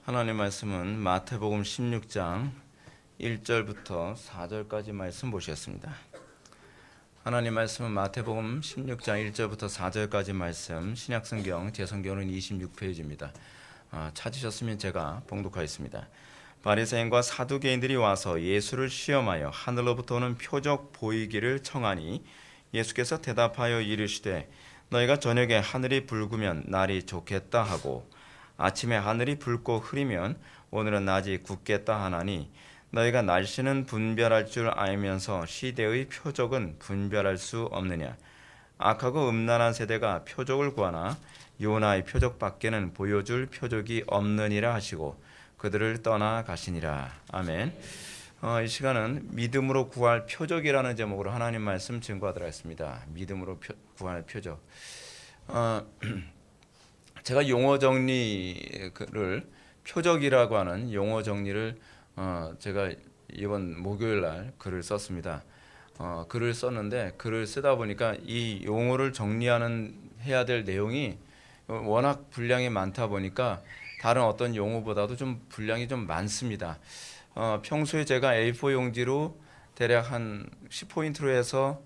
하나님 말씀은 마태복음 16장 1절부터 4절까지 말씀 보시겠습니다. 하나님 말씀은 마태복음 16장 1절부터 4절까지 말씀, 신약성경 제 성경은 26페이지입니다. 찾으셨으면 제가 봉독하겠습니다. 바리새인과 사두개인들이 와서 예수를 시험하여 하늘로부터 오는 표적 보이기를 청하니 예수께서 대답하여 이르시되 너희가 저녁에 하늘이 붉으면 날이 좋겠다 하고 아침에 하늘이 붉고 흐리면 오늘은 낮이 굳겠다 하나니 너희가 날씨는 분별할 줄 알면서 시대의 표적은 분별할 수 없느냐. 악하고 음란한 세대가 표적을 구하나 요나의 표적밖에는 보여줄 표적이 없느니라 하시고 그들을 떠나 가시니라. 아멘. 이 시간은 믿음으로 구할 표적이라는 제목으로 하나님 말씀 증거하도록 하겠습니다. 믿음으로 구할 표적. 제가 용어 정리를 표적이라고 하는 용어 정리를 제가 이번 목요일 날 글을 썼습니다. 글을 썼는데 글을 쓰다 보니까 이 용어를 정리하는 해야 될 내용이 워낙 분량이 많다 보니까 다른 어떤 용어보다도 좀 분량이 좀 많습니다. 평소에 제가 A4 용지로 대략 한 10포인트로 해서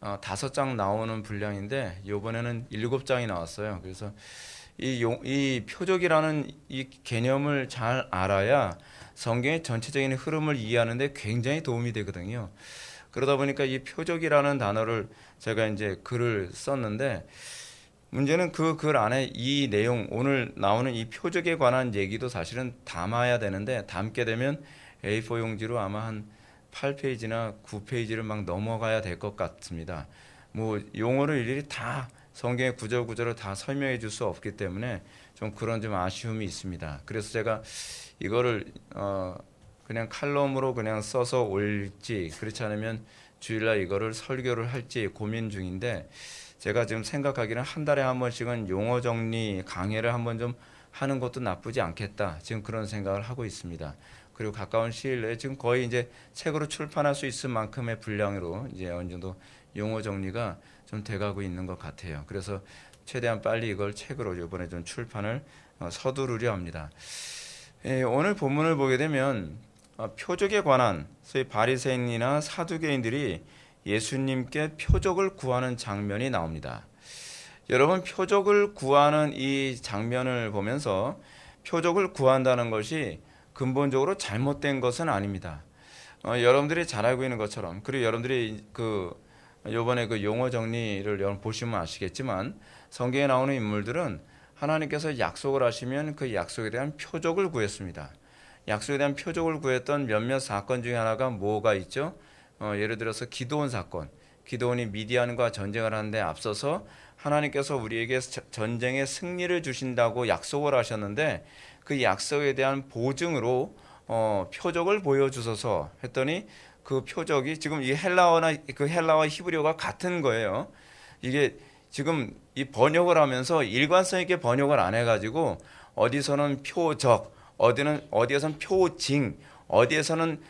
5장 나오는 분량인데 이번에는 7장이 나왔어요. 그래서 이 표적이라는 이 개념을 잘 알아야 성경의 전체적인 흐름을 이해하는데 굉장히 도움이 되거든요. 그러다 보니까 이 표적이라는 단어를 제가 이제 글을 썼는데 문제는 그 글 안에 이 내용 오늘 나오는 이 표적에 관한 얘기도 사실은 담아야 되는데 담게 되면 A4 용지로 아마 한 8페이지나 9페이지를 막 넘어가야 될 것 같습니다. 뭐 용어를 일일이 다 성경의 구절구절을 다 설명해 줄 수 없기 때문에 좀 그런 좀 아쉬움이 있습니다. 그래서 제가 이거를 그냥 칼럼으로 그냥 써서 올지 그렇지 않으면 주일날 이거를 설교를 할지 고민 중인데 제가 지금 생각하기는 한 달에 한 번씩은 용어 정리 강해를 한번 좀 하는 것도 나쁘지 않겠다. 지금 그런 생각을 하고 있습니다. 그리고 가까운 시일 내에 지금 거의 이제 책으로 출판할 수 있을 만큼의 분량으로 이제 어느 정도 용어 정리가 좀 돼가고 있는 것 같아요. 그래서 최대한 빨리 이걸 책으로 이번에 좀 출판을 서두르려 합니다. 오늘 본문을 보게 되면 표적에 관한 소위 바리새인이나 사두개인들이 예수님께 표적을 구하는 장면이 나옵니다. 여러분 표적을 구하는 이 장면을 보면서 표적을 구한다는 것이 근본적으로 잘못된 것은 아닙니다. 여러분들이 잘 알고 있는 것처럼 그리고 여러분들이 요번에 그 용어 정리를 여러분 보시면 아시겠지만 성경에 나오는 인물들은 하나님께서 약속을 하시면 그 약속에 대한 표적을 구했습니다. 약속에 대한 표적을 구했던 몇몇 사건 중에 하나가 뭐가 있죠? 예를 들어서 기드온 사건. 기드온이 미디안과 전쟁을 하는데 앞서서 하나님께서 우리에게 전쟁의 승리를 주신다고 약속을 하셨는데 그 약속에 대한 보증으로 표적을 보여주소서 했더니 그 표적이 지금 이 헬라와 히브리어가 같은 거예요. 이게 지금 이 번역을 하면서 일관성 있게 번역을 안 해가지고 어디서는 표적, 어디에서는 표징, 어디에서는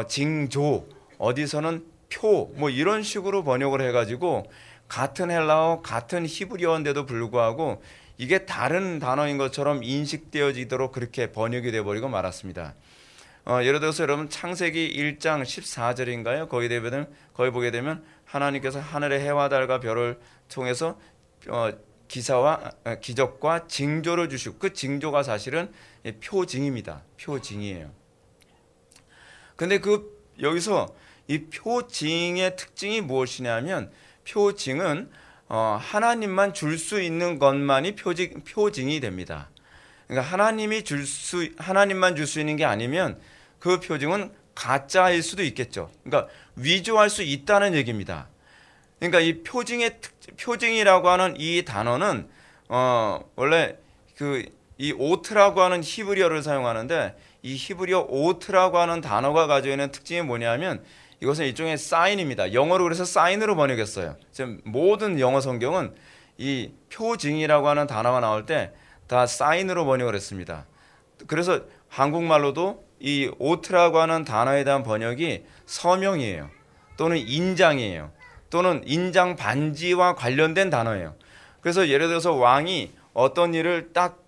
징조, 어디서는 표, 뭐 이런 식으로 번역을 해가지고 같은 헬라어, 같은 히브리어인데도 불구하고 이게 다른 단어인 것처럼 인식되어지도록 그렇게 번역이 되어버리고 말았습니다. 예를 들어서 여러분 창세기 1장 14절인가요? 거기 보게 되면 하나님께서 하늘의 해와 달과 별을 통해서 기적과 징조를 주시고 그 징조가 사실은 표징입니다. 표징이에요. 근데 여기서 이 표징의 특징이 무엇이냐면 표징은 하나님만 줄 수 있는 것만이 표징이 됩니다. 그러니까 하나님만 줄 수 있는 게 아니면 그 표징은 가짜일 수도 있겠죠. 그러니까 위조할 수 있다는 얘기입니다. 그러니까 이 표징이라고 하는 이 단어는 원래 이 오트라고 하는 히브리어를 사용하는데 이 히브리어 오트라고 하는 단어가 가지고 있는 특징이 뭐냐면 이것은 일종의 사인입니다. 영어로 그래서 사인으로 번역했어요. 지금 모든 영어 성경은 이 표징이라고 하는 단어가 나올 때 다 사인으로 번역을 했습니다. 그래서 한국말로도 이 오트라고 하는 단어에 대한 번역이 서명이에요. 또는 인장이에요. 또는 인장 반지와 관련된 단어예요. 그래서 예를 들어서 왕이 어떤 일을 딱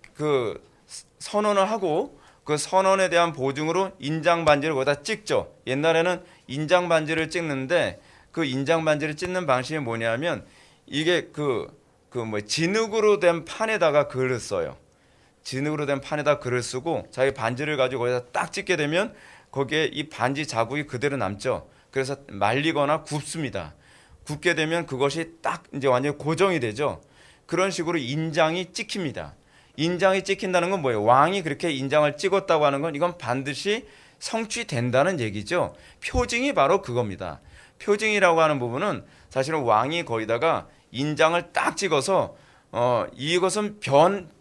선언을 하고 그 선언에 대한 보증으로 인장 반지를 거기다 찍죠. 옛날에는 인장 반지를 찍는데 그 인장 반지를 찍는 방식이 뭐냐면 이게 진흙으로 된 판에다가 글을 써요. 진흙으로 된 판에다 글을 쓰고 자기 반지를 가지고 거기다 딱 찍게 되면 거기에 이 반지 자국이 그대로 남죠. 그래서 말리거나 굽습니다. 굽게 되면 그것이 딱 이제 완전히 고정이 되죠. 그런 식으로 인장이 찍힙니다. 인장이 찍힌다는 건 뭐예요? 왕이 그렇게 인장을 찍었다고 하는 건 이건 반드시 성취된다는 얘기죠. 표징이 바로 그겁니다. 표징이라고 하는 부분은 사실은 왕이 거기다가 인장을 딱 찍어서 이것은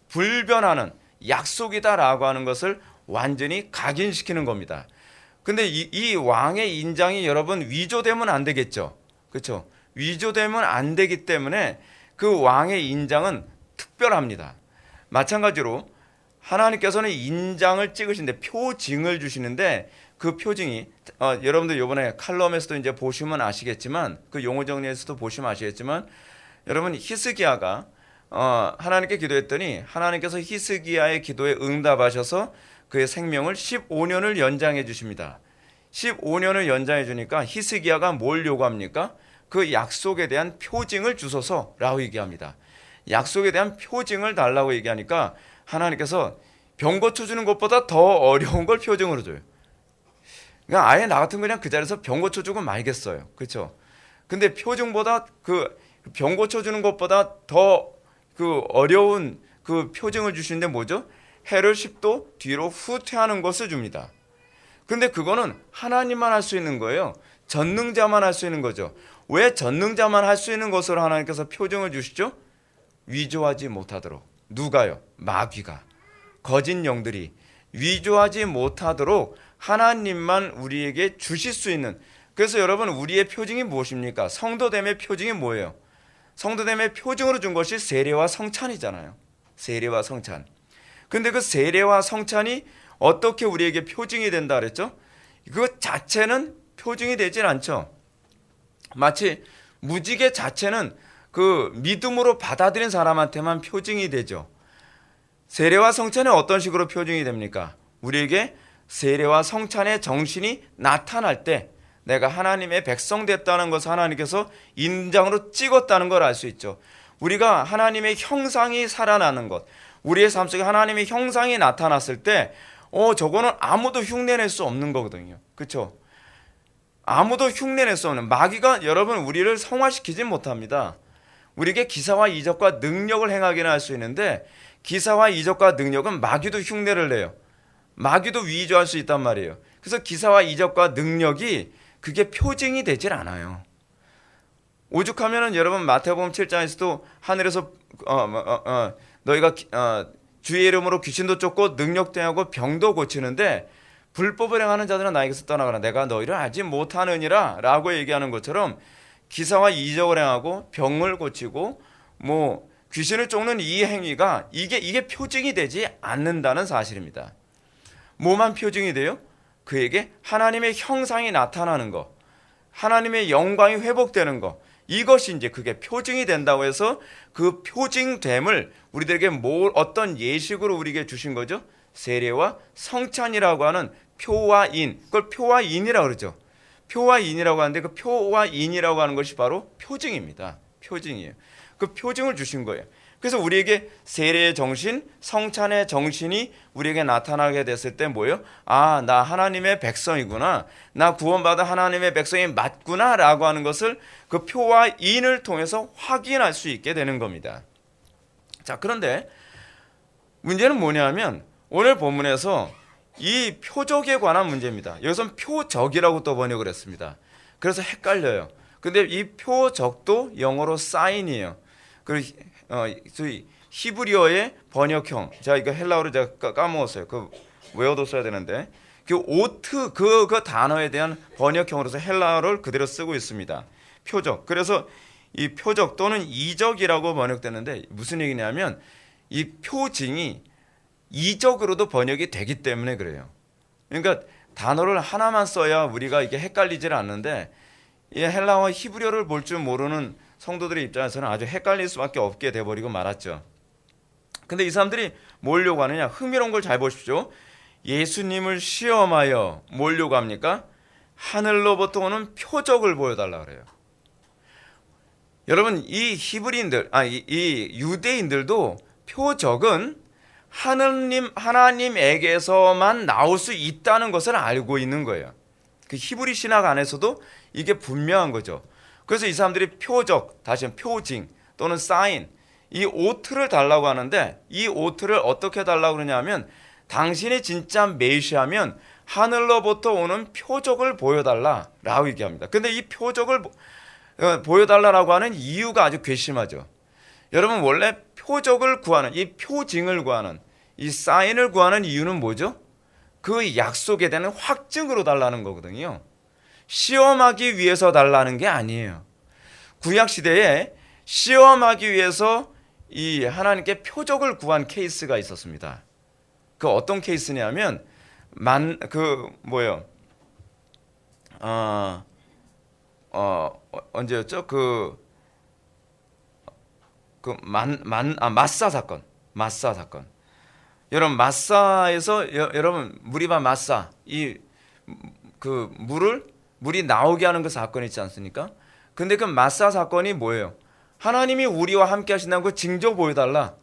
불변하는 약속이다라고 하는 것을 완전히 각인시키는 겁니다. 근데 이 왕의 인장이 여러분 위조되면 안 되겠죠. 그렇죠? 위조되면 안 되기 때문에 그 왕의 인장은 특별합니다. 마찬가지로 하나님께서는 인장을 찍으시는데 표징을 주시는데 그 표징이 여러분들 이번에 칼럼에서도 이제 보시면 아시겠지만 그 용어 정리에서도 보시면 아시겠지만 여러분 히스기야가 하나님께 기도했더니 하나님께서 히스기야의 기도에 응답하셔서 그의 생명을 15년을 연장해 주십니다. 15년을 연장해 주니까 히스기야가 뭘 요구합니까? 그 약속에 대한 표징을 주소서라고 얘기합니다. 약속에 대한 표징을 달라고 얘기하니까 하나님께서 병 고쳐주는 것보다 더 어려운 걸 표징으로 줘요. 그러니까 아예 나 같은 그냥 그 자리에서 병 고쳐주고 말겠어요. 그렇죠? 근데 표징보다 그 병 고쳐주는 것보다 더 그 어려운 그 표징을 주시는데 뭐죠? 해를 10도 뒤로 후퇴하는 것을 줍니다. 근데 그거는 하나님만 할 수 있는 거예요. 전능자만 할 수 있는 거죠. 왜 전능자만 할 수 있는 것으로 하나님께서 표징을 주시죠? 위조하지 못하도록. 누가요? 마귀가, 거짓 영들이 위조하지 못하도록 하나님만 우리에게 주실 수 있는. 그래서 여러분 우리의 표징이 무엇입니까? 성도됨의 표징이 뭐예요? 성도됨의 표징으로 준 것이 세례와 성찬이잖아요. 세례와 성찬. 근데 그 세례와 성찬이 어떻게 우리에게 표징이 된다 그랬죠? 그 자체는 표징이 되질 않죠. 마치 무지개 자체는 그 믿음으로 받아들인 사람한테만 표징이 되죠. 세례와 성찬이 어떤 식으로 표징이 됩니까? 우리에게 세례와 성찬의 정신이 나타날 때 내가 하나님의 백성 됐다는 것을 하나님께서 인장으로 찍었다는 걸 알 수 있죠. 우리가 하나님의 형상이 살아나는 것, 우리의 삶 속에 하나님의 형상이 나타났을 때 저거는 아무도 흉내낼 수 없는 거거든요. 그렇죠? 아무도 흉내낼 수 없는, 마귀가 여러분 우리를 성화시키지 못합니다. 우리에게 기사와 이적과 능력을 행하기는 할 수 있는데 기사와 이적과 능력은 마귀도 흉내를 내요. 마귀도 위조할 수 있단 말이에요. 그래서 기사와 이적과 능력이 그게 표징이 되질 않아요. 오죽하면은 여러분 마태복음 7장에서도 하늘에서 너희가 주의 이름으로 귀신도 쫓고 능력도 하고 병도 고치는데 불법을 행하는 자들은 나에게서 떠나가라. 내가 너희를 알지 못하느니라 라고 얘기하는 것처럼 기사와 이적을 행하고 병을 고치고 귀신을 쫓는 이 행위가 이게 표징이 되지 않는다는 사실입니다. 뭐만 표징이 돼요? 그에게 하나님의 형상이 나타나는 것, 하나님의 영광이 회복되는 것, 이것이 이제 그게 표징이 된다고 해서 그 표징됨을 우리들에게 어떤 예식으로 우리에게 주신 거죠? 세례와 성찬이라고 하는 표와 인, 그걸 표와 인이라고 그러죠. 표와 인이라고 하는데 그 표와 인이라고 하는 것이 바로 표징입니다. 표징이에요. 그 표징을 주신 거예요. 그래서 우리에게 세례의 정신, 성찬의 정신이 우리에게 나타나게 됐을 때 뭐예요? 나 하나님의 백성이구나. 나 구원받은 하나님의 백성이 맞구나 라고 하는 것을 그 표와 인을 통해서 확인할 수 있게 되는 겁니다. 자, 그런데 문제는 뭐냐면 오늘 본문에서 이 표적에 관한 문제입니다. 여기서는 표적이라고 또 번역을 했습니다. 그래서 헷갈려요. 근데 이 표적도 영어로 사인이에요. 히브리어의 번역형. 자, 이거 헬라어로 제가 까먹었어요. 그 외워뒀어야 되는데. 그 오트 그 단어에 대한 번역형으로서 헬라어를 그대로 쓰고 있습니다. 표적. 그래서 이 표적 또는 이적이라고 번역되는데 무슨 얘기냐면 이 표징이 이적으로도 번역이 되기 때문에 그래요. 그러니까 단어를 하나만 써야 우리가 이게 헷갈리질 않는데 이 헬라어와 히브리어를 볼 줄 모르는 성도들의 입장에서는 아주 헷갈릴 수밖에 없게 돼버리고 말았죠. 근데 이 사람들이 뭘 요구하느냐? 흥미로운 걸 잘 보십시오. 예수님을 시험하여 뭘 요구합니까? 하늘로부터 오는 표적을 보여달라 그래요. 여러분, 이 히브리인들, 이 유대인들도 표적은 하나님에게서만 나올 수 있다는 것을 알고 있는 거예요. 그 히브리 신학 안에서도 이게 분명한 거죠. 그래서 이 사람들이 표적, 다시 표징 또는 사인, 이 오트를 달라고 하는데, 이 오트를 어떻게 달라고 그러냐면 당신이 진짜 메시아면 하늘로부터 오는 표적을 보여달라라고 얘기합니다. 근데 이 표적을 보여달라고 하는 이유가 아주 괘씸하죠. 여러분, 원래 표적을 구하는, 이 표징을 구하는, 이 사인을 구하는 이유는 뭐죠? 그 약속에 대한 확증으로 달라는 거거든요. 시험하기 위해서 달라는 게 아니에요. 구약 시대에 시험하기 위해서 이 하나님께 표적을 구한 케이스가 있었습니다. 그 어떤 케이스냐면 언제였죠? 마사 사건. 마사 사건. 여러분, 마사에서 여러분 무리바 마사 물이 나오게 하는 그 사건이 있지 않습니까? 근데 그 마사 사건이 뭐예요? 하나님이 우리와 함께 하신다는 그 징조 보여달라.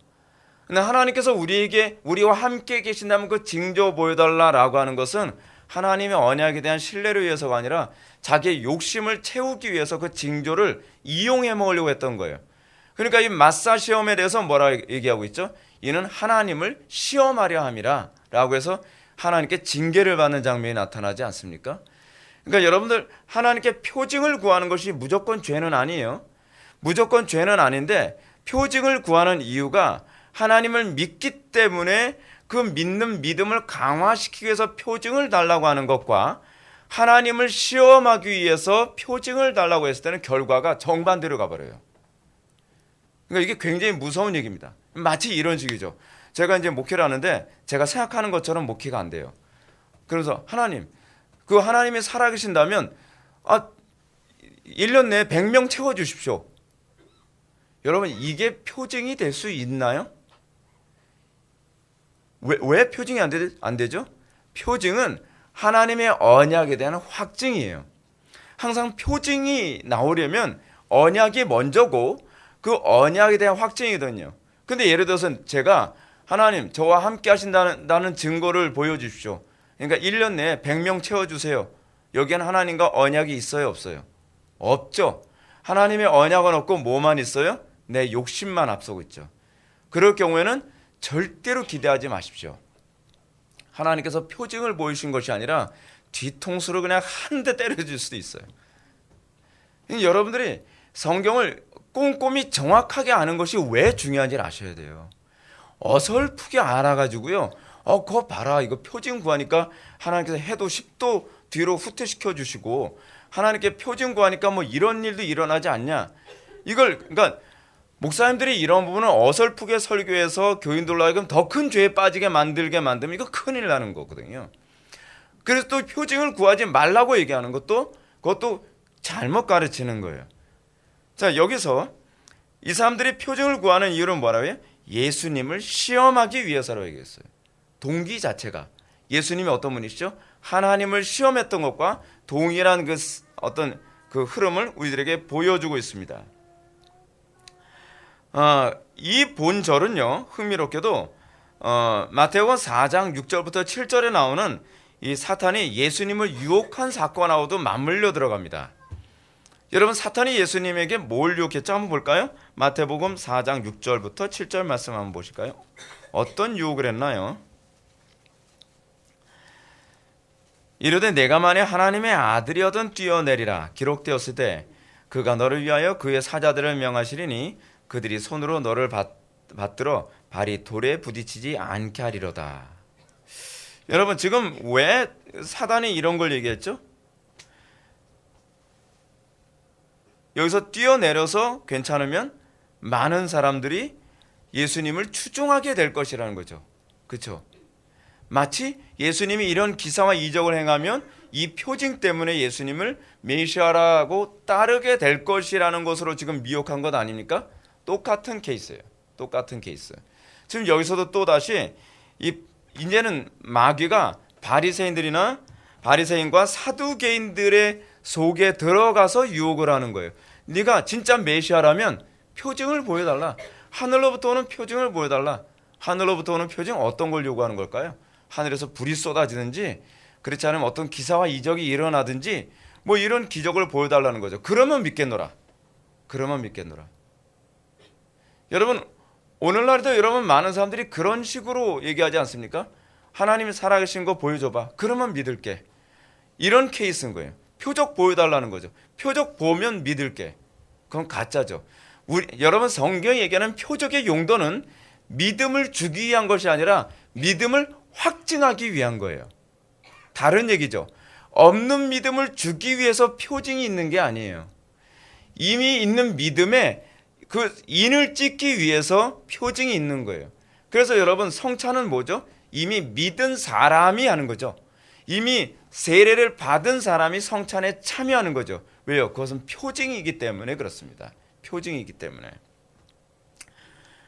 근데 하나님께서 우리와 함께 계신다면 그 징조 보여달라라고 하는 것은 하나님의 언약에 대한 신뢰를 위해서가 아니라 자기의 욕심을 채우기 위해서 그 징조를 이용해 먹으려고 했던 거예요. 그러니까 이 마사 시험에 대해서 뭐라 얘기하고 있죠? 이는 하나님을 시험하려 함이라 라고 해서 하나님께 징계를 받는 장면이 나타나지 않습니까? 그러니까 여러분들, 하나님께 표징을 구하는 것이 무조건 죄는 아니에요. 무조건 죄는 아닌데, 표징을 구하는 이유가 하나님을 믿기 때문에 그 믿는 믿음을 강화시키기 위해서 표징을 달라고 하는 것과 하나님을 시험하기 위해서 표징을 달라고 했을 때는 결과가 정반대로 가버려요. 그러니까 이게 굉장히 무서운 얘기입니다. 마치 이런 식이죠. 제가 이제 목회를 하는데 제가 생각하는 것처럼 목회가 안 돼요. 그래서 그 하나님이 살아계신다면 1년 내에 100명 채워주십시오. 여러분, 이게 표징이 될 수 있나요? 왜 표징이 안 되죠? 표징은 하나님의 언약에 대한 확증이에요. 항상 표징이 나오려면 언약이 먼저고 그 언약에 대한 확증이거든요. 근데 예를 들어서 제가 하나님 저와 함께 하신다는 증거를 보여주십시오. 그러니까 1년 내에 100명 채워주세요. 여기엔 하나님과 언약이 있어요, 없어요? 없죠. 하나님의 언약은 없고 뭐만 있어요? 내 욕심만 앞서고 있죠. 그럴 경우에는 절대로 기대하지 마십시오. 하나님께서 표징을 보이신 것이 아니라 뒤통수로 그냥 한 대 때려줄 수도 있어요. 여러분들이 성경을 꼼꼼히 정확하게 아는 것이 왜 중요한지를 아셔야 돼요. 어설프게 알아가지고요, 그거 봐라, 이거 표징 구하니까 하나님께서 해도 10도 뒤로 후퇴시켜 주시고 하나님께 표징 구하니까 뭐 이런 일도 일어나지 않냐. 그러니까 목사님들이 이런 부분을 어설프게 설교해서 교인들로 하여금 더 큰 죄에 빠지게 만들면 이거 큰일 나는 거거든요. 그래서 또 표징을 구하지 말라고 얘기하는 그것도 잘못 가르치는 거예요. 자, 여기서 이 사람들이 표징을 구하는 이유는 뭐라고요? 예수님을 시험하기 위해서라고 얘기했어요. 동기 자체가 예수님이 어떤 분이시죠? 하나님을 시험했던 것과 동일한 어떤 흐름을 우리들에게 보여주고 있습니다. 이 본절은요, 흥미롭게도 마태복음 4장 6절부터 7절에 나오는 이 사탄이 예수님을 유혹한 사건하고도 맞물려 들어갑니다. 여러분, 사탄이 예수님에게 뭘 유혹했죠? 한번 볼까요? 마태복음 4장 6절부터 7절 말씀 한번 보실까요? 어떤 유혹을 했나요? 이르되 내가 만일 하나님의 아들이어든 뛰어내리라 기록되었을 때 그가 너를 위하여 그의 사자들을 명하시리니 그들이 손으로 너를 받들어 발이 돌에 부딪히지 않게 하리로다. 여러분, 지금 왜 사단이 이런 걸 얘기했죠? 여기서 뛰어내려서 괜찮으면 많은 사람들이 예수님을 추종하게 될 것이라는 거죠. 그렇죠? 마치 예수님이 이런 기사와 이적을 행하면 이 표징 때문에 예수님을 메시아라고 따르게 될 것이라는 것으로 지금 미혹한 것 아닙니까? 똑같은 케이스예요. 똑같은 케이스. 지금 여기서도 또 다시 이 이제는 마귀가 바리새인과 사두개인들의 속에 들어가서 유혹을 하는 거예요. 네가 진짜 메시아라면 표징을 보여달라. 하늘로부터 오는 표징을 보여달라. 하늘로부터 오는 표징 어떤 걸 요구하는 걸까요? 하늘에서 불이 쏟아지든지 그렇지 않으면 어떤 기사와 이적이 일어나든지 뭐 이런 기적을 보여달라는 거죠. 그러면 믿겠노라. 여러분, 오늘날에도 여러분 많은 사람들이 그런 식으로 얘기하지 않습니까? 하나님이 살아계신 거 보여줘봐. 그러면 믿을게. 이런 케이스인 거예요. 표적 보여달라는 거죠. 표적 보면 믿을게. 그건 가짜죠. 여러분, 성경이 얘기하는 표적의 용도는 믿음을 주기 위한 것이 아니라 믿음을 확증하기 위한 거예요. 다른 얘기죠. 없는 믿음을 주기 위해서 표징이 있는 게 아니에요. 이미 있는 믿음에 그 인을 찍기 위해서 표징이 있는 거예요. 그래서 여러분, 성찬은 뭐죠? 이미 믿은 사람이 하는 거죠. 이미 세례를 받은 사람이 성찬에 참여하는 거죠. 왜요? 그것은 표징이기 때문에 그렇습니다. 표징이기 때문에.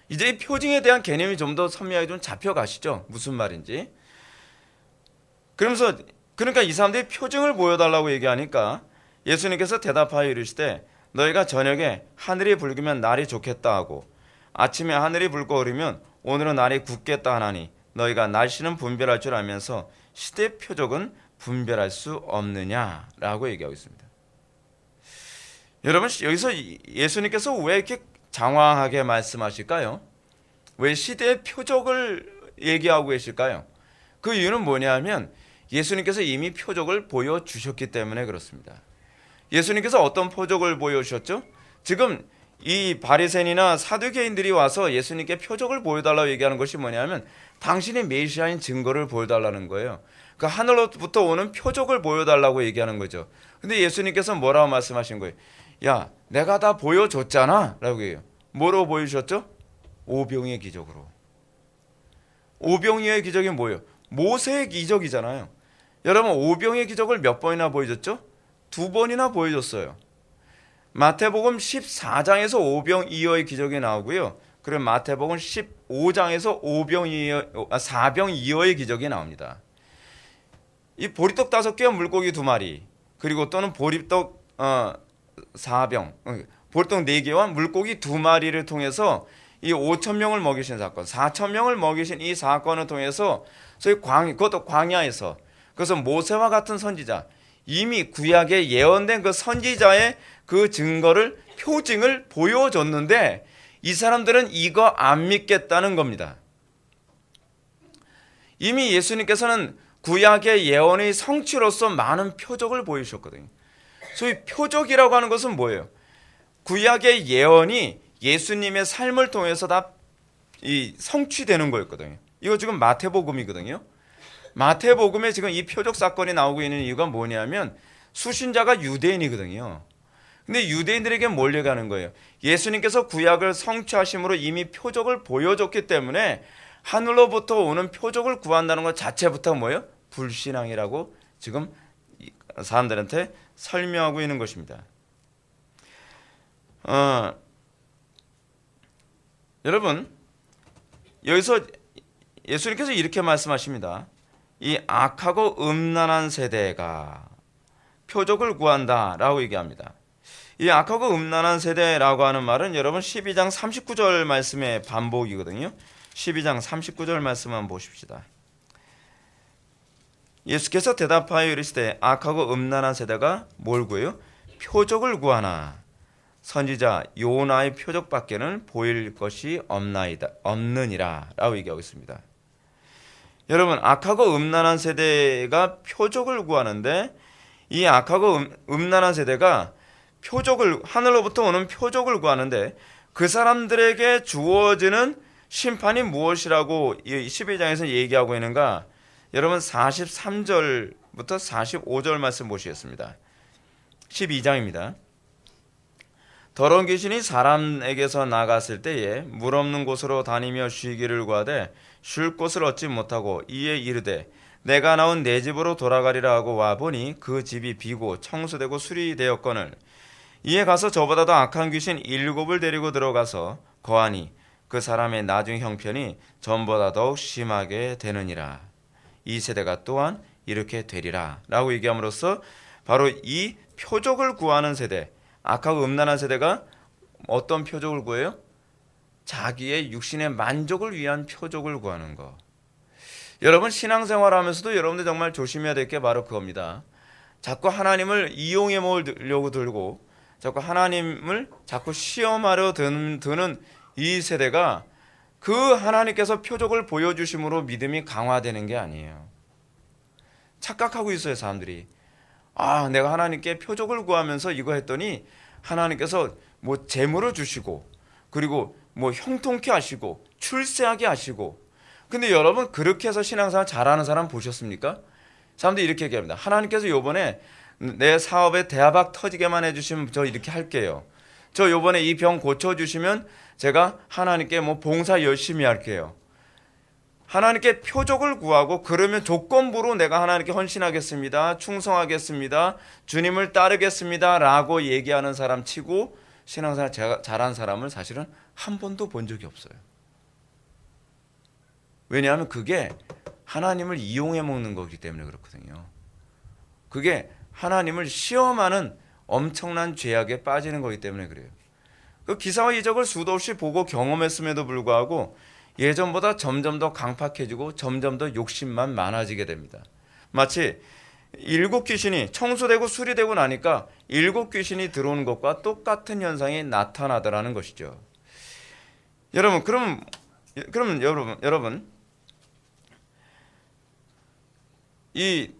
이제 이 표징에 대한 개념이 좀 더 선명하게 좀 잡혀가시죠? 무슨 말인지. 그러니까 이 사람들이 표징을 보여달라고 얘기하니까 예수님께서 대답하여 이르시되 너희가 저녁에 하늘이 붉으면 날이 좋겠다 하고 아침에 하늘이 붉고 흐리면 오늘은 날이 굳겠다 하나니 너희가 날씨는 분별할 줄 알면서 시대 표적은 분별할 수 없느냐라고 얘기하고 있습니다. 여러분, 여기서 예수님께서 왜 이렇게 장황하게 말씀하실까요? 왜 시대의 표적을 얘기하고 계실까요? 그 이유는 뭐냐면 예수님께서 이미 표적을 보여주셨기 때문에 그렇습니다. 예수님께서 어떤 표적을 보여주셨죠? 지금 이 바리새인이나 사두개인들이 와서 예수님께 표적을 보여달라고 얘기하는 것이 뭐냐면 당신이 메시아인 증거를 보여달라는 거예요. 그 하늘로부터 오는 표적을 보여달라고 얘기하는 거죠. 근데 예수님께서 뭐라고 말씀하신 거예요? 야, 내가 다 보여줬잖아 라고 해요. 뭐로 보여주셨죠? 오병이의 기적으로. 오병이의 기적이 뭐예요? 모세의 기적이잖아요. 여러분, 오병이의 기적을 몇 번이나 보여줬죠? 2번이나 보여줬어요. 마태복음 14장에서 오병이어의 기적이 나오고요. 그리고 마태복음 15장에서 사병이어의 기적이 나옵니다. 이 보리떡 5개와 물고기 2마리, 그리고 또는 보리떡 4병, 보리떡 4개와 물고기 2마리를 통해서 이 5,000명을 먹이신 사건, 4,000명을 먹이신 이 사건을 통해서 소위 그것도 광야에서, 그래서 모세와 같은 선지자, 이미 구약에 예언된 그 선지자의 그 증거를, 표징을 보여줬는데 이 사람들은 이거 안 믿겠다는 겁니다. 이미 예수님께서는 구약의 예언의 성취로서 많은 표적을 보여주셨거든요. 소위 표적이라고 하는 것은 뭐예요? 구약의 예언이 예수님의 삶을 통해서 다 성취되는 거였거든요. 이거 지금 마태복음이거든요. 마태복음에 지금 이 표적 사건이 나오고 있는 이유가 뭐냐면 수신자가 유대인이거든요. 근데 유대인들에게 몰려가는 거예요. 예수님께서 구약을 성취하심으로 이미 표적을 보여줬기 때문에 하늘로부터 오는 표적을 구한다는 것 자체부터 뭐예요? 불신앙이라고 지금 사람들한테 설명하고 있는 것입니다. 여러분, 여기서 예수님께서 이렇게 말씀하십니다. 이 악하고 음란한 세대가 표적을 구한다라고 얘기합니다. 이 악하고 음란한 세대라고 하는 말은 여러분 12장 39절 말씀의 반복이거든요. 12장 39절 말씀 한번 보십시다. 예수께서 대답하여 이르시되 악하고 음란한 세대가 뭘 구해요? 표적을 구하나 선지자 요나의 표적밖에는 보일 것이 없느니라 라고 얘기하고 있습니다. 여러분, 악하고 음란한 세대가 표적을 구하는데 이 악하고 음란한 세대가 하늘로부터 오는 표적을 구하는데 그 사람들에게 주어지는 심판이 무엇이라고 12장에서 얘기하고 있는가? 여러분 43절부터 45절 말씀 보시겠습니다. 12장입니다. 더러운 귀신이 사람에게서 나갔을 때에 물 없는 곳으로 다니며 쉬기를 구하되 쉴 곳을 얻지 못하고 이에 이르되 내가 나온 내 집으로 돌아가리라 하고 와보니 그 집이 비고 청소되고 수리되었거늘 이에 가서 저보다 더 악한 귀신 7을 데리고 들어가서 거하니 그 사람의 나중 형편이 전보다 더욱 심하게 되느니라. 이 세대가 또한 이렇게 되리라 라고 얘기함으로써 바로 이 표적을 구하는 세대, 악하고 음란한 세대가 어떤 표적을 구해요? 자기의 육신의 만족을 위한 표적을 구하는 거. 여러분 신앙생활 하면서도 여러분들 정말 조심해야 될 게 바로 그겁니다. 자꾸 하나님을 이용해 먹으려고 들고 자꾸 하나님을 자꾸 시험하려 드는 이 세대가 그 하나님께서 표적을 보여주심으로 믿음이 강화되는 게 아니에요. 착각하고 있어요 사람들이. 내가 하나님께 표적을 구하면서 이거 했더니 하나님께서 뭐 재물을 주시고 그리고 뭐 형통케 하시고 출세하게 하시고. 근데 여러분 그렇게 해서 신앙생활 잘하는 사람 보셨습니까? 사람들이 이렇게 얘기합니다. 하나님께서 요번에 내 사업에 대박 터지게만 해주시면 저 이렇게 할게요. 저 요번에 이 병 고쳐주시면 제가 하나님께 뭐 봉사 열심히 할게요. 하나님께 표적을 구하고 그러면 조건부로 내가 하나님께 헌신하겠습니다. 충성하겠습니다. 주님을 따르겠습니다. 라고 얘기하는 사람 치고 신앙생활 잘한 사람을 사실은 한 번도 본 적이 없어요. 왜냐하면 그게 하나님을 이용해 먹는 거기 때문에 그렇거든요. 그게 하나님을 시험하는 엄청난 죄악에 빠지는 거기 때문에 그래요. 그 기사와 이적을 수도 없이 보고 경험했음에도 불구하고 예전보다 점점 더 강팍해지고 점점 더 욕심만 많아지게 됩니다. 마치 7 귀신이 청소되고 수리되고 나니까 7 귀신이 들어오는 것과 똑같은 현상이 나타나더라는 것이죠. 여러분, 그러면 여러분 이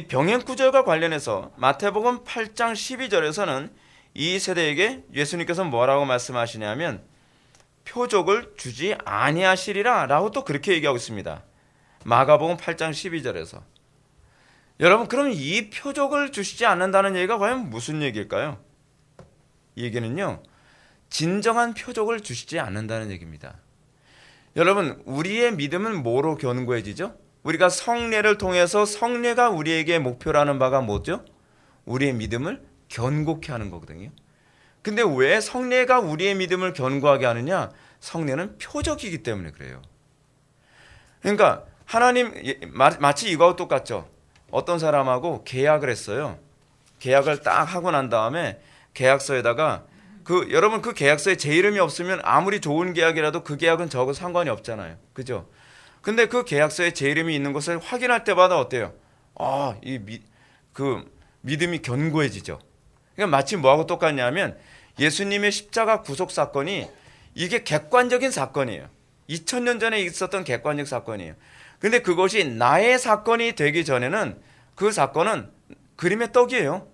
병행구절과 관련해서 마태복음 8장 12절에서는 이 세대에게 예수님께서 뭐라고 말씀하시냐면 표적을 주지 아니하시리라 라고 또 그렇게 얘기하고 있습니다. 마가복음 8장 12절에서. 여러분 그럼 이 표적을 주시지 않는다는 얘기가 과연 무슨 얘기일까요? 이 얘기는요 진정한 표적을 주시지 않는다는 얘기입니다. 여러분 우리의 믿음은 뭐로 견고해지죠? 우리가 성례를 통해서 성례가 우리에게 목표라는 바가 뭐죠? 우리의 믿음을 견고케 하는 거거든요. 근데 왜 성례가 우리의 믿음을 견고하게 하느냐? 성례는 표적이기 때문에 그래요. 그러니까 하나님 마치 이거하고 똑같죠. 어떤 사람하고 계약을 했어요. 계약을 딱 하고 난 다음에 계약서에다가 여러분 그 계약서에 제 이름이 없으면 아무리 좋은 계약이라도 그 계약은 저하고 상관이 없잖아요. 그죠? 근데 그 계약서에 제 이름이 있는 것을 확인할 때마다 어때요? 믿음이 견고해지죠. 그러니까 마치 뭐하고 똑같냐면 예수님의 십자가 구속 사건이 이게 객관적인 사건이에요. 2000년 전에 있었던 객관적 사건이에요. 근데 그것이 나의 사건이 되기 전에는 그 사건은 그림의 떡이에요.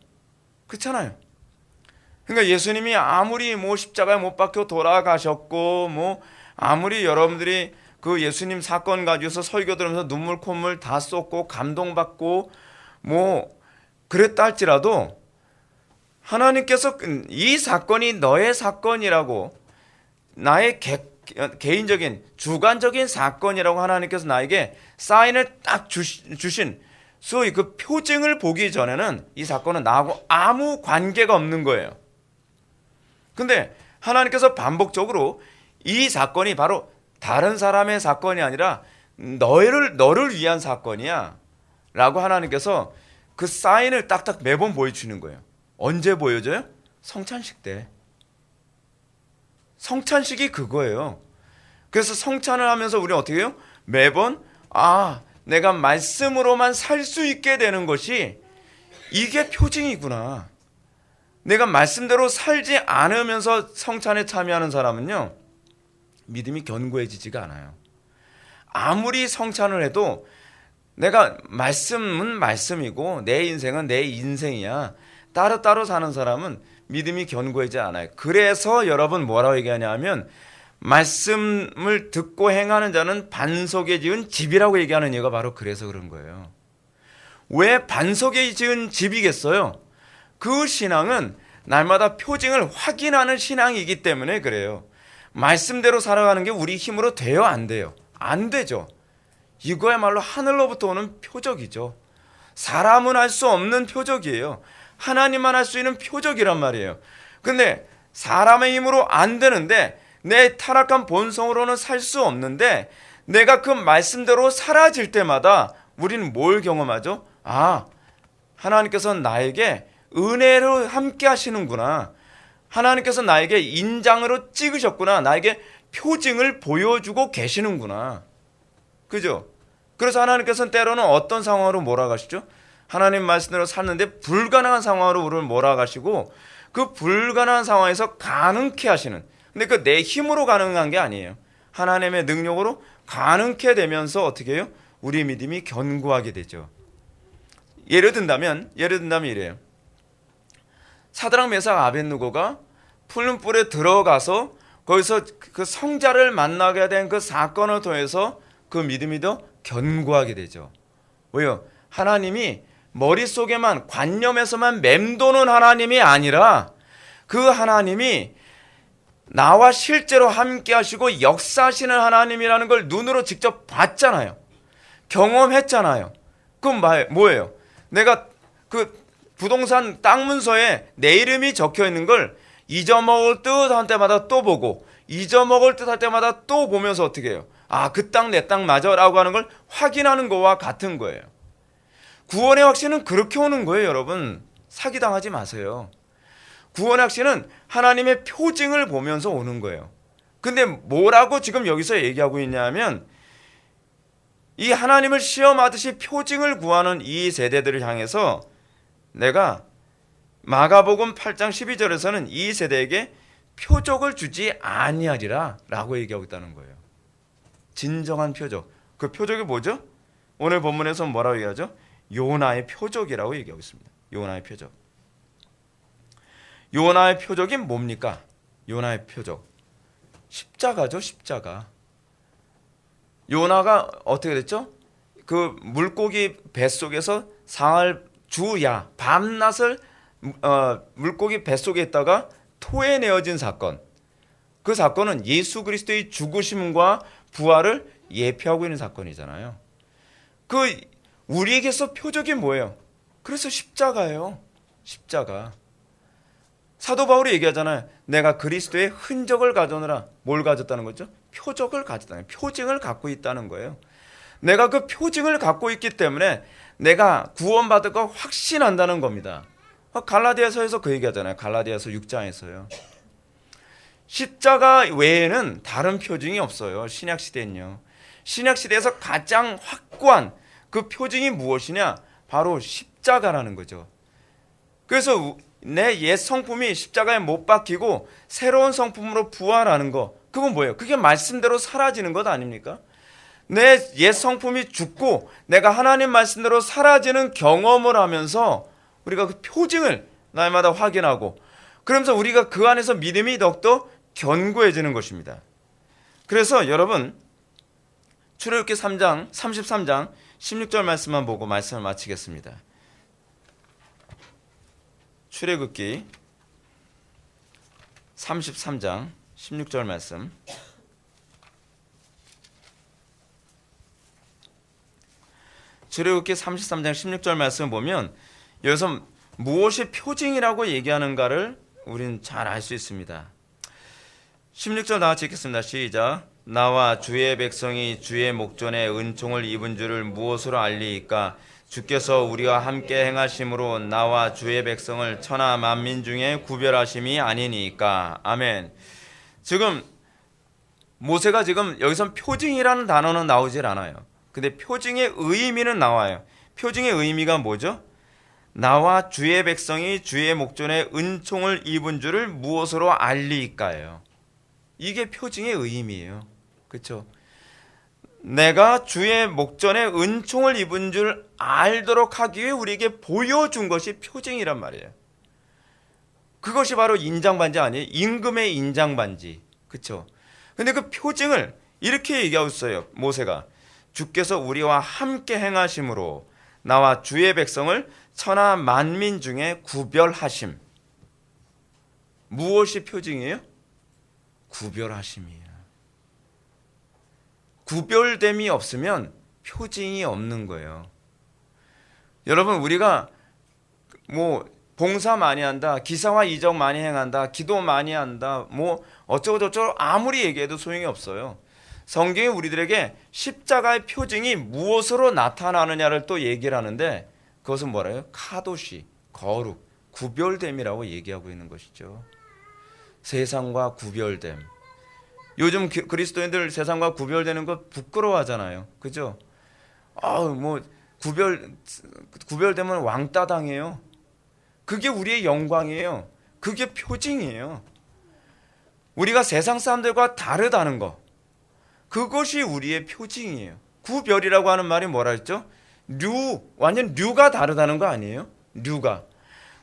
그렇잖아요. 그러니까 예수님이 아무리 뭐 십자가에 못 박혀 돌아가셨고 뭐 아무리 여러분들이 그 예수님 사건 가지고서 설교 들으면서 눈물 콧물 다 쏟고 감동받고 뭐 그랬다 할지라도 하나님께서 이 사건이 너의 사건이라고 나의 개인적인 주관적인 사건이라고 하나님께서 나에게 사인을 딱 주신 소위 그 표징을 보기 전에는 이 사건은 나하고 아무 관계가 없는 거예요. 근데 하나님께서 반복적으로 이 사건이 바로 다른 사람의 사건이 아니라 너를 위한 사건이야 라고 하나님께서 그 사인을 딱딱 매번 보여주는 거예요. 언제 보여줘요? 성찬식 때. 성찬식이 그거예요. 그래서 성찬을 하면서 우리는 어떻게 해요? 매번 내가 말씀으로만 살 수 있게 되는 것이 이게 표징이구나. 내가 말씀대로 살지 않으면서 성찬에 참여하는 사람은요 믿음이 견고해지지가 않아요. 아무리 성찬을 해도 내가 말씀은 말씀이고 내 인생은 내 인생이야. 따로따로 사는 사람은 믿음이 견고하지 않아요. 그래서 여러분 뭐라고 얘기하냐면 말씀을 듣고 행하는 자는 반석에 지은 집이라고 얘기하는 이유가 바로 그래서 그런 거예요. 왜 반석에 지은 집이겠어요? 그 신앙은 날마다 표징을 확인하는 신앙이기 때문에 그래요. 말씀대로 살아가는 게 우리 힘으로 돼요? 안 돼요? 안 되죠. 이거야말로 하늘로부터 오는 표적이죠. 사람은 할 수 없는 표적이에요. 하나님만 할 수 있는 표적이란 말이에요. 근데 사람의 힘으로 안 되는데 내 타락한 본성으로는 살 수 없는데 내가 그 말씀대로 사라질 때마다 우리는 뭘 경험하죠? 아, 하나님께서 나에게 은혜로 함께 하시는구나. 하나님께서 나에게 인장으로 찍으셨구나. 나에게 표징을 보여주고 계시는구나. 그죠? 그래서 하나님께서는 때로는 어떤 상황으로 몰아가시죠? 하나님 말씀대로 샀는데 불가능한 상황으로 우리를 몰아가시고 그 불가능한 상황에서 가능케 하시는, 근데 그 내 힘으로 가능한 게 아니에요. 하나님의 능력으로 가능케 되면서 어떻게 해요? 우리의 믿음이 견고하게 되죠. 예를 든다면 이래요. 사드락 메삭 아벳느고가 풀문 불에 들어가서 거기서 그 성자를 만나게 된 그 사건을 통해서 그 믿음이 더 견고하게 되죠. 왜요? 하나님이 머릿속에만 관념에서만 맴도는 하나님이 아니라 그 하나님이 나와 실제로 함께 하시고 역사하시는 하나님이라는 걸 눈으로 직접 봤잖아요. 경험했잖아요. 그럼 뭐예요? 내가 그 부동산 땅 문서에 내 이름이 적혀 있는 걸 잊어먹을 듯 할 때마다 또 보고 잊어먹을 듯 할 때마다 또 보면서 어떻게 해요? 아, 그 땅 내 땅 맞아 라고 하는 걸 확인하는 거와 같은 거예요. 구원의 확신은 그렇게 오는 거예요. 여러분, 사기당하지 마세요. 구원의 확신은 하나님의 표징을 보면서 오는 거예요. 근데 뭐라고 지금 여기서 얘기하고 있냐면 이 하나님을 시험하듯이 표징을 구하는 이 세대들을 향해서 내가 마가복음 8장 12절에서는 이 세대에게 표적을 주지 아니하리라 라고 얘기하고 있다는 거예요. 진정한 표적. 그 표적이 뭐죠? 오늘 본문에서 뭐라고 얘기하죠? 요나의 표적이라고 얘기하고 있습니다. 요나의 표적. 요나의 표적이 뭡니까? 요나의 표적. 십자가죠, 십자가. 요나가 어떻게 됐죠? 그 물고기 뱃속에서 사흘 주야 밤낮을 물고기 뱃속에 있다가 토해내어진 사건. 그 사건은 예수 그리스도의 죽으심과 부활을 예표하고 있는 사건이잖아요. 그 우리에게서 표적이 뭐예요? 그래서 십자가예요. 십자가. 사도 바울이 얘기하잖아요. 내가 그리스도의 흔적을 가져오느라. 뭘 가졌다는 거죠? 표적을 가졌다는 거예요. 표징을 갖고 있다는 거예요. 내가 그 표징을 갖고 있기 때문에 내가 구원받을 거 확신한다는 겁니다. 갈라디아서에서 그 얘기하잖아요. 갈라디아서 6장에서요. 십자가 외에는 다른 표징이 없어요. 신약시대는요. 신약시대에서 가장 확고한 그 표징이 무엇이냐? 바로 십자가라는 거죠. 그래서 내 옛 성품이 십자가에 못 박히고 새로운 성품으로 부활하는 거, 그건 뭐예요? 그게 말씀대로 사라지는 것 아닙니까? 내 옛 성품이 죽고 내가 하나님 말씀대로 사라지는 경험을 하면서 우리가 그 표징을 날마다 확인하고 그러면서 우리가 그 안에서 믿음이 더욱더 견고해지는 것입니다. 그래서 여러분 출애굽기 3장 33장 16절 말씀만 보고 말씀을 마치겠습니다. 출애굽기 33장 16절 말씀. 출애굽기 33장 16절 말씀을 보면 여기서 무엇이 표징이라고 얘기하는가를 우리는 잘 알 수 있습니다. 16절 나같이 읽겠습니다. 시작. 나와 주의 백성이 주의 목전에 은총을 입은 줄을 무엇으로 알리이까? 주께서 우리와 함께 행하심으로 나와 주의 백성을 천하 만민 중에 구별하심이 아니니까. 아멘. 지금 모세가 지금 여기서 표징이라는 단어는 나오질 않아요. 근데 표징의 의미는 나와요. 표징의 의미가 뭐죠? 나와 주의 백성이 주의 목전에 은총을 입은 줄을 무엇으로 알리이까요? 이게 표징의 의미예요. 그렇죠? 내가 주의 목전에 은총을 입은 줄 알도록 하기 위해 우리에게 보여준 것이 표징이란 말이에요. 그것이 바로 인장반지 아니에요? 임금의 인장반지. 그렇죠? 근데 그 표징을 이렇게 얘기하고 있어요. 모세가 주께서 우리와 함께 행하심으로 나와 주의 백성을 천하 만민 중에 구별하심. 무엇이 표징이에요? 구별하심이에요. 구별됨이 없으면 표징이 없는 거예요. 여러분 우리가 봉사 많이 한다, 기사와 이적 많이 행한다, 기도 많이 한다, 뭐 어쩌고저쩌고 아무리 얘기해도 소용이 없어요. 성경이 우리들에게 십자가의 표징이 무엇으로 나타나느냐를 또 얘기를 하는데 그것은 뭐래요? 카도시, 거룩, 구별됨이라고 얘기하고 있는 것이죠. 세상과 구별됨. 요즘 그리스도인들 세상과 구별되는 거 부끄러워하잖아요. 그죠? 뭐 구별되면 왕따 당해요. 그게 우리의 영광이에요. 그게 표징이에요. 우리가 세상 사람들과 다르다는 거. 그것이 우리의 표징이에요. 구별이라고 하는 말이 뭐라 했죠? 완전 류가 다르다는 거 아니에요? 류가.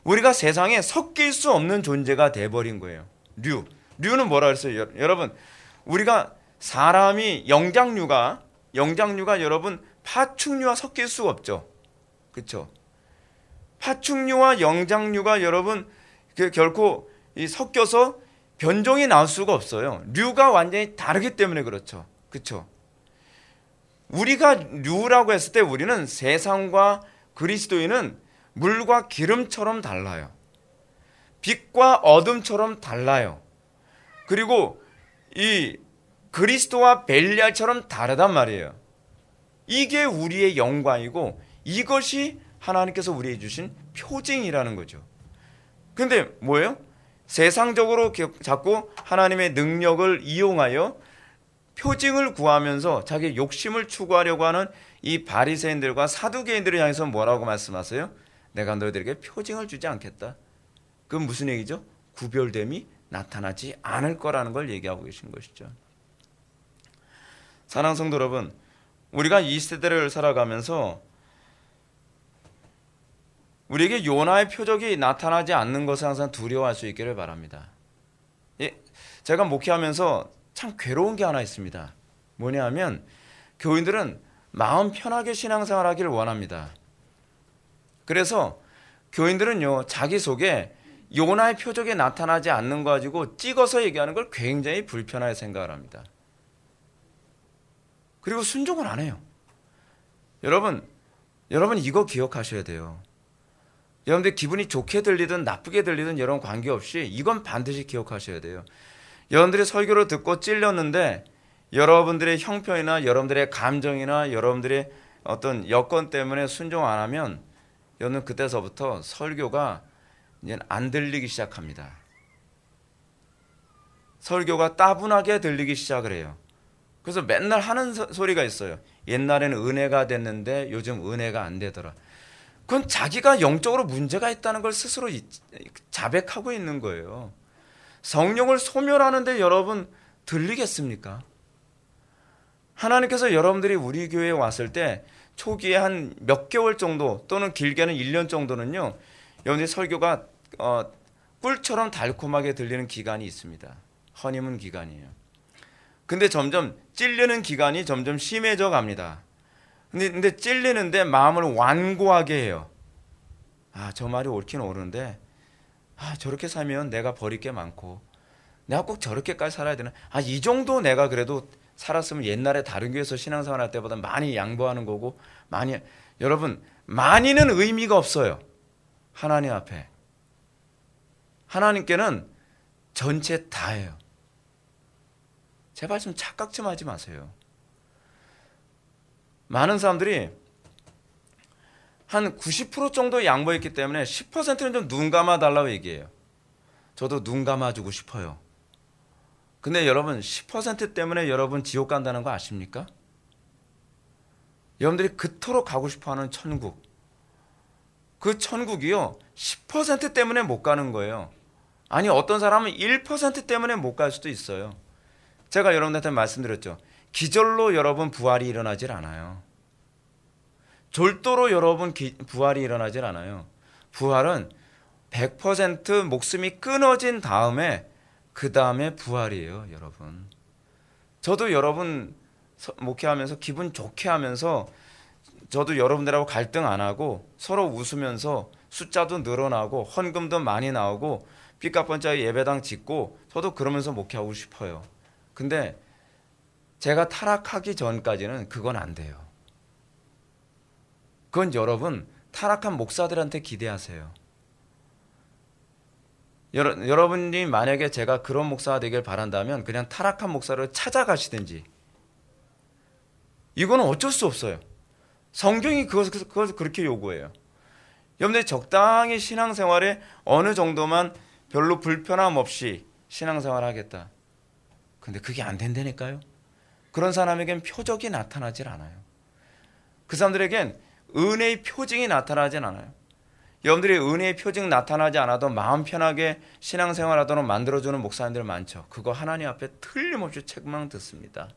우리가 세상에 섞일 수 없는 존재가 돼버린 거예요. 류는 뭐라 그랬어요? 여러분, 우리가 사람이 영장류가 여러분 파충류와 섞일 수가 없죠. 그렇죠? 파충류와 영장류가 여러분 결코 섞여서 변종이 나올 수가 없어요. 류가 완전히 다르기 때문에 그렇죠. 그렇죠? 우리가 류라고 했을 때 우리는 세상과 그리스도인은 물과 기름처럼 달라요. 빛과 어둠처럼 달라요. 그리고 이 그리스도와 벨리알처럼 다르단 말이에요. 이게 우리의 영광이고 이것이 하나님께서 우리에게 주신 표징이라는 거죠. 근데 뭐예요? 세상적으로 자꾸 하나님의 능력을 이용하여 표징을 구하면서 자기 욕심을 추구하려고 하는 이 바리새인들과 사두개인들을 향해서 뭐라고 말씀하세요? 내가 너희들에게 표징을 주지 않겠다. 그건 무슨 얘기죠? 구별됨이 나타나지 않을 거라는 걸 얘기하고 계신 것이죠. 사랑하는 성도 여러분, 우리가 이 시대를 살아가면서 우리에게 요나의 표적이 나타나지 않는 것을 항상 두려워할 수 있기를 바랍니다. 제가 목회하면서 참 괴로운 게 하나 있습니다. 뭐냐 하면 교인들은 마음 편하게 신앙생활하기를 원합니다. 그래서 교인들은요, 자기 속에 요나의 표적이 나타나지 않는 거 가지고 찍어서 얘기하는 걸 굉장히 불편하게 생각을 합니다. 그리고 순종을 안 해요. 여러분 이거 기억하셔야 돼요. 여러분들 기분이 좋게 들리든 나쁘게 들리든 여러분 관계없이 이건 반드시 기억하셔야 돼요. 여러분들이 설교를 듣고 찔렸는데 여러분들의 형편이나 여러분들의 감정이나 여러분들의 어떤 여건 때문에 순종 안 하면 여러분 그때서부터 설교가 이제 안 들리기 시작합니다. 설교가 따분하게 들리기 시작을 해요. 그래서 맨날 하는 소리가 있어요. 옛날에는 은혜가 됐는데 요즘 은혜가 안 되더라. 그건 자기가 영적으로 문제가 있다는 걸 스스로 자백하고 있는 거예요. 성령을 소멸하는데 여러분 들리겠습니까? 하나님께서 여러분들이 우리 교회에 왔을 때 초기에 한 몇 개월 정도 또는 길게는 1년 정도는요, 여러분들이 설교가 꿀처럼 달콤하게 들리는 기간이 있습니다. 허니문 기간이에요. 근데 점점 찔리는 기간이 점점 심해져 갑니다. 근데 찔리는데 마음을 완고하게 해요. 저 말이 옳긴 옳은데 저렇게 살면 내가 버릴 게 많고 내가 꼭 저렇게까지 살아야 되나? 이 정도 내가 그래도 살았으면 옛날에 다른 교회에서 신앙생활 할 때보다 많이 양보하는 거고 여러분 많이는 의미가 없어요. 하나님 앞에. 하나님께는 전체 다예요. 제발 좀 착각 좀 하지 마세요. 많은 사람들이 한 90% 정도 양보했기 때문에 10%는 좀 눈 감아달라고 얘기해요. 저도 눈 감아주고 싶어요. 근데 여러분 10% 때문에 여러분 지옥 간다는 거 아십니까? 여러분들이 그토록 가고 싶어하는 천국, 그 천국이요 10% 때문에 못 가는 거예요. 아니 어떤 사람은 1% 때문에 못 갈 수도 있어요. 제가 여러분들한테 말씀드렸죠. 기절로 여러분 부활이 일어나질 않아요. 절도로 여러분 부활이 일어나질 않아요. 부활은 100% 목숨이 끊어진 다음에 그 다음에 부활이에요, 여러분. 저도 여러분 목회하면서 기분 좋게 하면서 저도 여러분들하고 갈등 안 하고 서로 웃으면서 숫자도 늘어나고 헌금도 많이 나오고 삐까뻔쩍 예배당 짓고 저도 그러면서 목회하고 싶어요. 근데 제가 타락하기 전까지는 그건 안 돼요. 그건 여러분 타락한 목사들한테 기대하세요. 여러분이 만약에 제가 그런 목사가 되길 바란다면 그냥 타락한 목사를 찾아가시든지, 이거는 어쩔 수 없어요. 성경이 그것을 그렇게 요구해요. 여러분들 적당히 신앙생활에 어느 정도만 별로 불편함 없이 신앙생활 하겠다. 근데 그게 안 된다니까요. 그런 사람에겐 표적이 나타나질 않아요. 그 사람들에겐 은혜의 표징이 나타나진 않아요. 여러분들이 은혜의 표징 나타나지 않아도 마음 편하게 신앙생활하도록 만들어주는 목사님들 많죠. 그거 하나님 앞에 틀림없이 책망 듣습니다.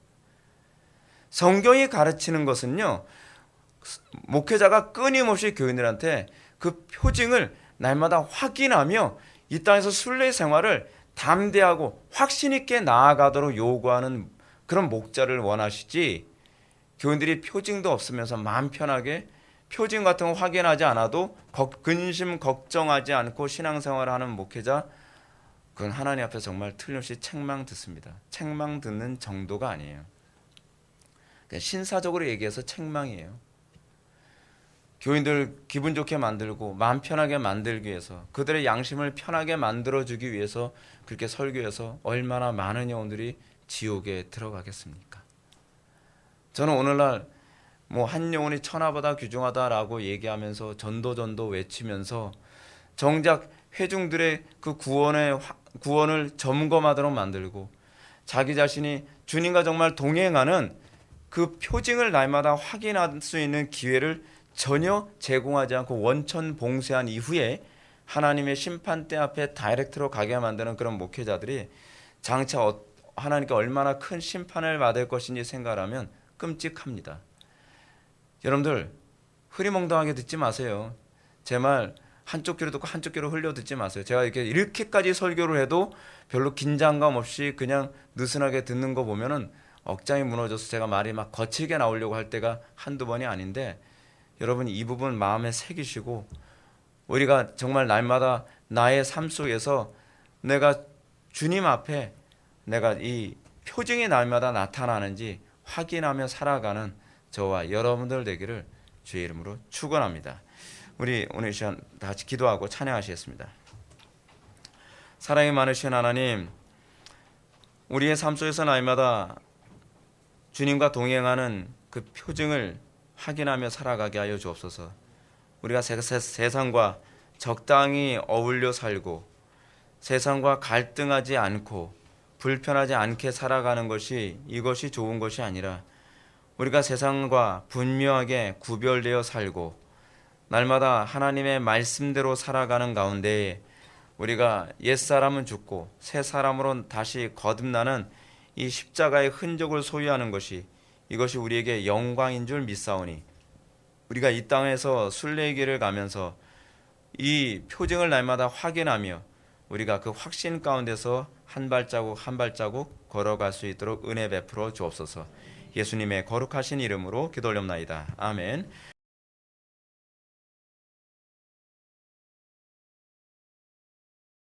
성경이 가르치는 것은요, 목회자가 끊임없이 교인들한테 그 표징을 날마다 확인하며 이 땅에서 순례 생활을 담대하고 확신 있게 나아가도록 요구하는 그런 목자를 원하시지, 교인들이 표징도 없으면서 마음 편하게 표징 같은 거 확인하지 않아도 근심 걱정하지 않고 신앙생활을 하는 목회자, 그건 하나님 앞에 정말 틀림없이 책망 듣습니다. 책망 듣는 정도가 아니에요. 그냥 신사적으로 얘기해서 책망이에요. 교인들 기분 좋게 만들고 마음 편하게 만들기 위해서, 그들의 양심을 편하게 만들어주기 위해서 그렇게 설교해서 얼마나 많은 영혼들이 지옥에 들어가겠습니까? 저는 오늘날 한 영혼이 천하보다 귀중하다라고 얘기하면서 전도 외치면서 정작 회중들의 그 구원을 점검하도록 만들고, 자기 자신이 주님과 정말 동행하는 그 표징을 날마다 확인할 수 있는 기회를 전혀 제공하지 않고 원천 봉쇄한 이후에 하나님의 심판대 앞에 다이렉트로 가게 만드는 그런 목회자들이 장차 하나님께 얼마나 큰 심판을 받을 것인지 생각하면 끔찍합니다. 여러분들 흐리멍덩하게 듣지 마세요. 제 말 한쪽 귀로 듣고 한쪽 귀로 흘려 듣지 마세요. 제가 이렇게까지 설교를 해도 별로 긴장감 없이 그냥 느슨하게 듣는 거 보면은 억장이 무너져서 제가 말이 막 거칠게 나오려고 할 때가 한두 번이 아닌데, 여러분 이 부분 마음에 새기시고, 우리가 정말 날마다 나의 삶 속에서 내가 주님 앞에 내가 이 표징이 날마다 나타나는지 확인하며 살아가는 저와 여러분들 되기를 주의 이름으로 축원합니다. 우리 오늘 시간 다 같이 기도하고 찬양하시겠습니다. 사랑이 많으신 하나님, 우리의 삶 속에서 날마다 주님과 동행하는 그 표징을 확인하며 살아가게 하여 주옵소서. 우리가 세상과 적당히 어울려 살고 세상과 갈등하지 않고 불편하지 않게 살아가는 것이, 이것이 좋은 것이 아니라 우리가 세상과 분명하게 구별되어 살고 날마다 하나님의 말씀대로 살아가는 가운데 우리가 옛사람은 죽고 새 사람으로 다시 거듭나는 이 십자가의 흔적을 소유하는 것이, 이것이 우리에게 영광인 줄 믿사오니, 우리가 이 땅에서 순례의 길을 가면서 이 표징을 날마다 확인하며 우리가 그 확신 가운데서 한 발자국 한 발자국 걸어갈 수 있도록 은혜 베풀어 주옵소서. 예수님의 거룩하신 이름으로 기도 올렵나이다. 아멘.